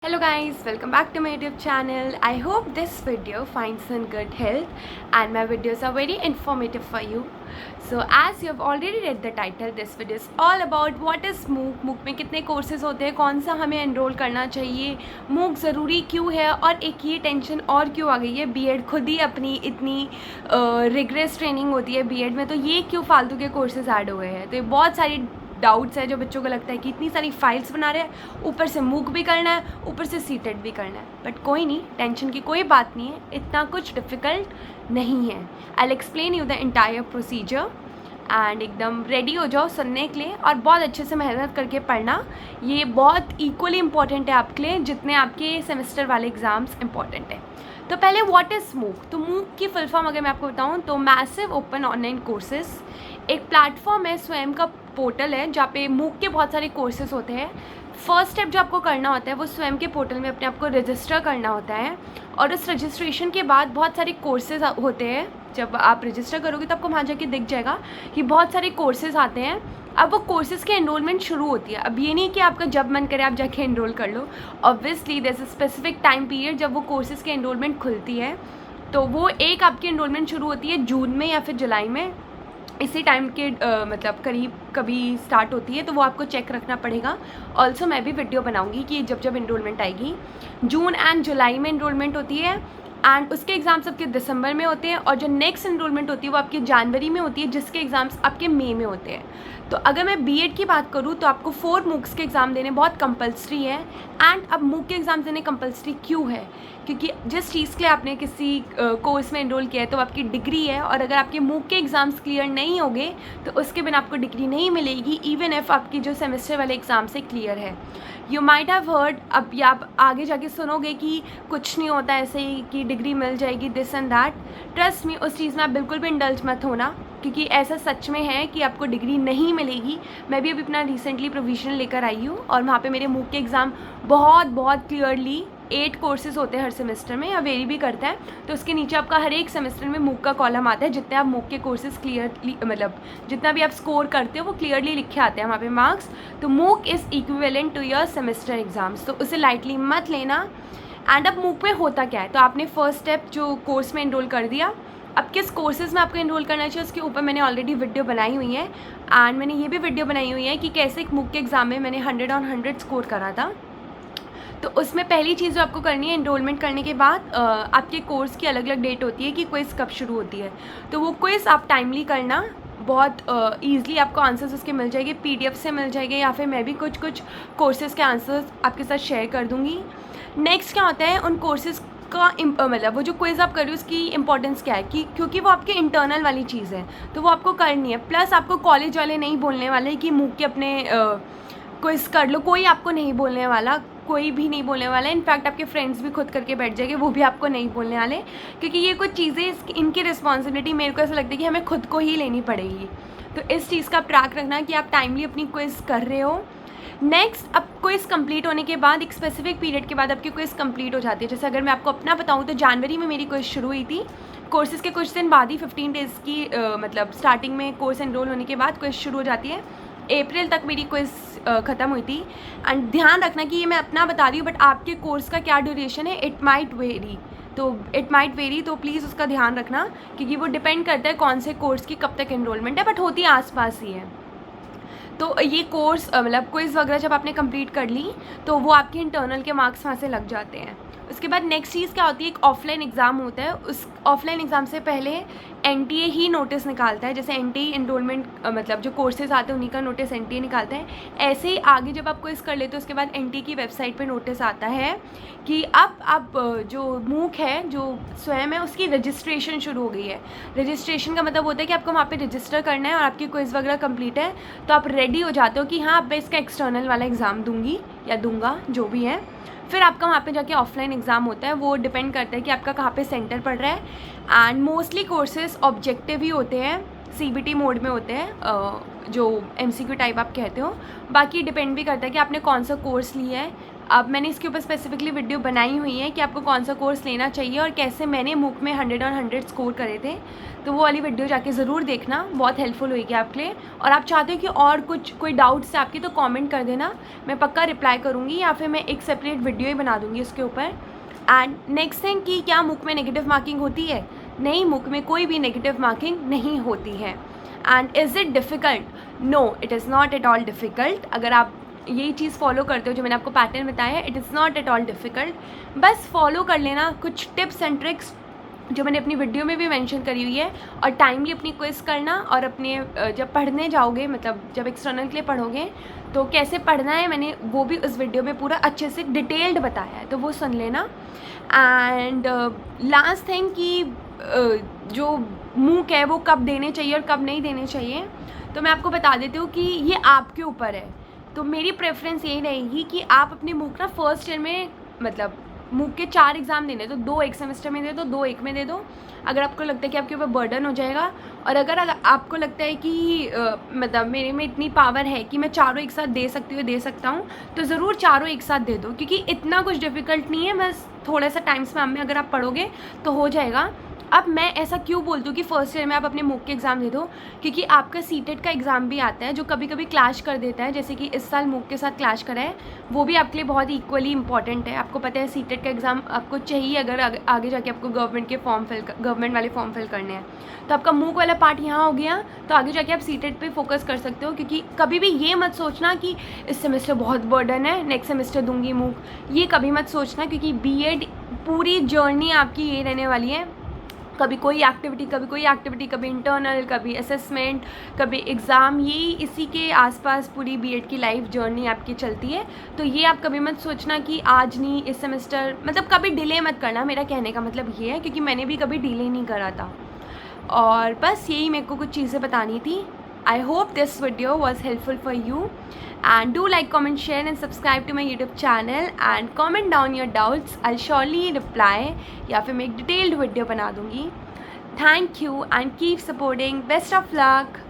Hello guys, welcome back to my YouTube channel. I hope this video finds in good health and my videos are very informative for you. So as you have already read the title, this video is all about what is MOOC. MOOC में कितने courses होते हैं, कौन सा हमें enrol करना चाहिए, MOOC ज़रूरी क्यों है और एक ये टेंशन और क्यों आ गई है, बीएड खुद ही अपनी इतनी रिग्रेस ट्रेनिंग होती है बीएड में, तो ये क्यों फालतू के कोर्सेज ऐड हुए हैं। तो ये बहुत सारी डाउट्स है जो बच्चों को लगता है कि इतनी सारी फाइल्स बना रहे हैं, ऊपर से मूक भी करना है, ऊपर से सीटेड भी करना है। बट कोई नहीं, टेंशन की कोई बात नहीं है, इतना कुछ डिफ़िकल्ट नहीं है। I will explain you the entire procedure and एकदम रेडी हो जाओ सुनने के लिए और बहुत अच्छे से मेहनत करके पढ़ना। ये बहुत इक्वली इम्पॉर्टेंट है आपके लिए जितने आपके सेमेस्टर वाले एग्ज़ाम्स इम्पॉर्टेंट है। तो पहले व्हाट इज़ मूक। तो मूक की फुल फॉर्म अगर मैं आपको बताऊँ तो मैसिव ओपन ऑनलाइन कोर्सेज एक प्लेटफॉर्म है, स्वयं का पोर्टल है जहाँ पे मूक के बहुत सारे कोर्सेज होते हैं। फर्स्ट स्टेप जो आपको करना होता है वो स्वयं के पोर्टल में अपने आप को रजिस्टर करना होता है और उस रजिस्ट्रेशन के बाद बहुत सारे कोर्सेज होते हैं। जब आप रजिस्टर करोगे तो आपको वहाँ जाके दिख जाएगा कि बहुत सारे कोर्सेज आते हैं। अब वो कोर्सेज़ की एनरोलमेंट शुरू होती है। अब ये नहीं कि आपका जब मन करे आप जाके एनरोल कर लो, obviously there is a specific time period जब वो कोर्सेज़ की एनरोलमेंट खुलती है। तो वो एक आपकी एनरोलमेंट शुरू होती है जून में या फिर जुलाई में, इसी टाइम के मतलब करीब कभी स्टार्ट होती है, तो वो आपको चेक रखना पड़ेगा। ऑल्सो मैं भी वीडियो बनाऊंगी कि जब जब एनरोलमेंट आएगी। जून एंड जुलाई में एनरोलमेंट होती है एंड उसके एग्ज़ाम्स आपके दिसंबर में होते हैं और जो नेक्स्ट एनरोलमेंट होती है वो आपके जनवरी में होती है, जिसके एग्ज़ाम्स आपके मई में होते हैं। तो अगर मैं बीएड की बात करूँ तो आपको 4 मूक्स के एग्ज़ाम देने बहुत कंपलसरी है। एंड अब मूक के एग्ज़ाम देने कंपलसरी क्यों है, क्योंकि जिस चीज़ के लिए आपने किसी कोर्स में एनरोल किया है तो आपकी डिग्री है, और अगर आपके मूक के एग्ज़ाम्स क्लियर नहीं होंगे तो उसके बिना आपको डिग्री नहीं मिलेगी, इवन इफ़ आपकी जो सेमेस्टर वाले एग्ज़ाम से क्लियर है। यू माइट हैव हर्ड, अब या आप आगे जाके सुनोगे कि कुछ नहीं होता ऐसे ही कि डिग्री मिल जाएगी this and that. Trust me, उस चीज़ में आप बिल्कुल भी इंडल्ज मत होना, क्योंकि ऐसा सच में है कि आपको डिग्री नहीं मिलेगी। मैं भी अभी अपना रिसेंटली प्रोविजन लेकर आई हूँ और वहाँ पे मेरे मूक के एग्ज़ाम बहुत क्लियरली 8 कोर्सेज होते हैं हर सेमेस्टर में, या वेरी भी करता है, तो उसके नीचे आपका हर एक सेमेस्टर में मूक का कॉलम आता है। जितने आप मूक के कोर्सेज क्लियरली मतलब जितना भी आप स्कोर करते हो वो क्लियरली लिखे आते हैं वहाँ पे मार्क्स। तो MOOC is equivalent to your semester exams, तो उसे लाइटली मत लेना। एंड अब मूक में होता क्या है, तो आपने फर्स्ट स्टेप जो कोर्स में एनरोल कर दिया। अब किस कोर्सेज़ में आपको एनरोल करना चाहिए उसके ऊपर मैंने ऑलरेडी वीडियो बनाई हुई है एंड मैंने ये भी वीडियो बनाई हुई है कि कैसे एक मूक के एग्ज़ाम में मैंने 100 on 100 स्कोर करा था। तो उसमें पहली चीज़ जो आपको करनी है, एनरोलमेंट करने के बाद आपके कोर्स की अलग अलग डेट होती है कि क्विज़ कब शुरू होती है। तो वो क्विज़ आप टाइमली करना, बहुत ईज़िली आपको आंसर्स उसके मिल जाएंगे, पीडीएफ से मिल जाएंगे, या फिर मैं भी कुछ कोर्सेज़ के आंसर्स आपके साथ शेयर कर दूँगी। नेक्स्ट क्या होता है, उन कोर्सेज़ का मतलब वो जो क्विज़ आप कर रही हो उसकी इंपॉर्टेंस क्या है कि क्योंकि वो आपके इंटरनल वाली चीज़ है तो वो आपको करनी है। प्लस आपको कॉलेज वाले नहीं बोलने वाले कि मुँह के अपने क्विज़ कर लो, कोई आपको नहीं बोलने वाला, कोई भी नहीं बोलने वाला। इनफैक्ट आपके फ्रेंड्स भी खुद करके बैठ जाएंगे, वो भी आपको नहीं बोलने वाले, क्योंकि ये कुछ चीज़ें इनकी रिस्पॉन्सिबिलिटी मेरे को ऐसा लगता है कि हमें खुद को ही लेनी पड़ेगी। तो इस चीज़ का ट्रैक रखना कि आप टाइमली अपनी क्विज़ कर रहे हो। नेक्स्ट, अब क्विज़ कंप्लीट होने के बाद एक स्पेसिफिक पीरियड के बाद आपकी क्विज़ कंप्लीट हो जाती है। जैसे अगर मैं आपको अपना बताऊँ तो जनवरी में मेरी क्विज़ शुरू हुई थी, कोर्सेज़ के कुछ दिन बाद ही 15 डेज़ की मतलब स्टार्टिंग में कोर्स एनरोल होने के बाद क्विज़ शुरू हो जाती है। अप्रैल तक मेरी क्विज़ ख़त्म हुई थी। एंड ध्यान रखना कि ये मैं अपना बता रही हूँ बट आपके कोर्स का क्या ड्यूरेशन है इट माइट वेरी, तो प्लीज़ उसका ध्यान रखना, क्योंकि वो डिपेंड करता है कौन से कोर्स की कब तक एनरोलमेंट है, बट होती आसपास ही है। तो ये कोर्स मतलब क्विज़ वगैरह जब आपने कंप्लीट कर ली तो वो आपके इंटरनल के मार्क्स वहाँ से लग जाते हैं। उसके बाद नेक्स्ट चीज़ क्या होती है, एक ऑफलाइन एग्ज़ाम होता है। उस ऑफलाइन एग्ज़ाम से पहले एनटीए ही नोटिस निकालता है। जैसे एनटीए एनरोलमेंट मतलब जो कोर्सेज आते हैं उन्हीं का नोटिस एनटीए निकालता है। ऐसे ही आगे जब आप क्विज़ कर लेते हो उसके बाद एनटीए की वेबसाइट पे नोटिस आता है कि अब आप जो मूक है जो स्वयं है उसकी रजिस्ट्रेशन शुरू हो गई है। रजिस्ट्रेशन का मतलब होता है कि आपको वहाँ पर रजिस्टर करना है और आपकी क्विज़ वगैरह कंप्लीट है तो आप रेडी हो जाते हो कि हाँ अब मैं इसका एक्सटर्नल वाला एग्ज़ाम दूँगी या दूँगा जो भी है। फिर आपका वहाँ पे जाके ऑफलाइन एग्ज़ाम होता है, वो डिपेंड करता है कि आपका कहाँ पे सेंटर पड़ रहा है। एंड मोस्टली कोर्सेज ऑब्जेक्टिव ही होते हैं, सीबीटी मोड में होते हैं, जो एमसीक्यू टाइप आप कहते हो। बाकी डिपेंड भी करता है कि आपने कौन सा कोर्स लिया है। अब मैंने इसके ऊपर स्पेसिफिकली वीडियो बनाई हुई है कि आपको कौन सा कोर्स लेना चाहिए और कैसे मैंने मूक में 100 और 100 स्कोर करे थे। तो वो वाली वीडियो जाके ज़रूर देखना, बहुत हेल्पफुल होगी आपके लिए। और आप चाहते हो कि और कुछ कोई डाउट्स है आपकी तो कमेंट कर देना, मैं पक्का रिप्लाई करूँगी, या फिर मैं एक सेपरेट वीडियो ही बना दूँगी उसके ऊपर। एंड नेक्स्ट थिंग कि क्या मूक में नेगेटिव मार्किंग होती है? नहीं, मूक में कोई भी नेगेटिव मार्किंग नहीं होती है। And is it difficult? No, it is not at all difficult. अगर आप यही चीज़ फॉलो करते हो जो मैंने आपको पैटर्न बताया है, it is not at all difficult. बस फॉलो कर लेना कुछ टिप्स एंड ट्रिक्स जो मैंने अपनी वीडियो में भी मेंशन करी हुई है, और टाइमली अपनी क्विज़ करना, और अपने जब पढ़ने जाओगे, मतलब जब एक्सटर्नल के लिए पढ़ोगे तो कैसे पढ़ना है मैंने वो भी उस वीडियो में पूरा अच्छे से डिटेल्ड बताया है, तो वो सुन लेना। एंड लास्ट थिंग कि जो मूक है वो कब देने चाहिए और कब नहीं देने चाहिए, तो मैं आपको बता देती हूँ कि ये आपके ऊपर है। तो मेरी प्रेफरेंस यही रहेगी कि आप अपने मूक ना फर्स्ट ईयर में, मतलब मूक के 4 एग्ज़ाम देने, तो 2 एक सेमेस्टर में दे दो, 2 एक में दे दो, अगर आपको लगता है कि आपके ऊपर बर्डन हो जाएगा। और अगर आपको लगता है कि मतलब मेरे में इतनी पावर है कि मैं चारों एक साथ दे सकता हूँ, तो ज़रूर चारों एक साथ दे दो, क्योंकि इतना कुछ डिफ़िकल्ट नहीं है, बस थोड़ा सा टाइम स्पैन में अगर आप पढ़ोगे तो हो जाएगा। अब मैं ऐसा क्यों बोलती हूँ कि फर्स्ट ईयर में आप अपने मूक के एग्ज़ाम दे दो, क्योंकि आपका सीटेट का एग्ज़ाम भी आता है जो कभी कभी क्लैश कर देता है, जैसे कि इस साल मूक के साथ क्लैश करा है। वो भी आपके लिए बहुत ही इक्वली इंपॉर्टेंट है। आपको पता है सीटेट का एग्ज़ाम आपको चाहिए अगर आगे जाके आपको गवर्नमेंट वाले फॉर्म फिल करने हैं। तो आपका मूक वाला पार्ट यहाँ हो गया, तो आगे जाके आप सीटेट पे फोकस कर सकते हो। क्योंकि कभी भी ये मत सोचना कि इस सेमेस्टर बहुत बर्डन है, नेक्स्ट सेमेस्टर दूंगी मूक, ये कभी मत सोचना, क्योंकि बीएड पूरी जर्नी आपकी ये रहने वाली है। कभी कोई एक्टिविटी, कभी इंटरनल, कभी असेसमेंट, कभी एग्ज़ाम, ये इसी के आसपास पूरी बीएड की लाइफ जर्नी आपकी चलती है। तो ये आप कभी मत सोचना कि आज नहीं, इस सेमेस्टर, मतलब कभी डिले मत करना। मेरा कहने का मतलब ये है, क्योंकि मैंने भी कभी डिले नहीं करा था। और बस यही मेरे को कुछ चीज़ें बतानी थी। I hope this video was helpful for you, and do like, comment, share and subscribe to my YouTube channel and comment down your doubts. I'll surely reply या फिर मैं एक detailed video बना दूँगी. Thank you and keep supporting. Best of luck.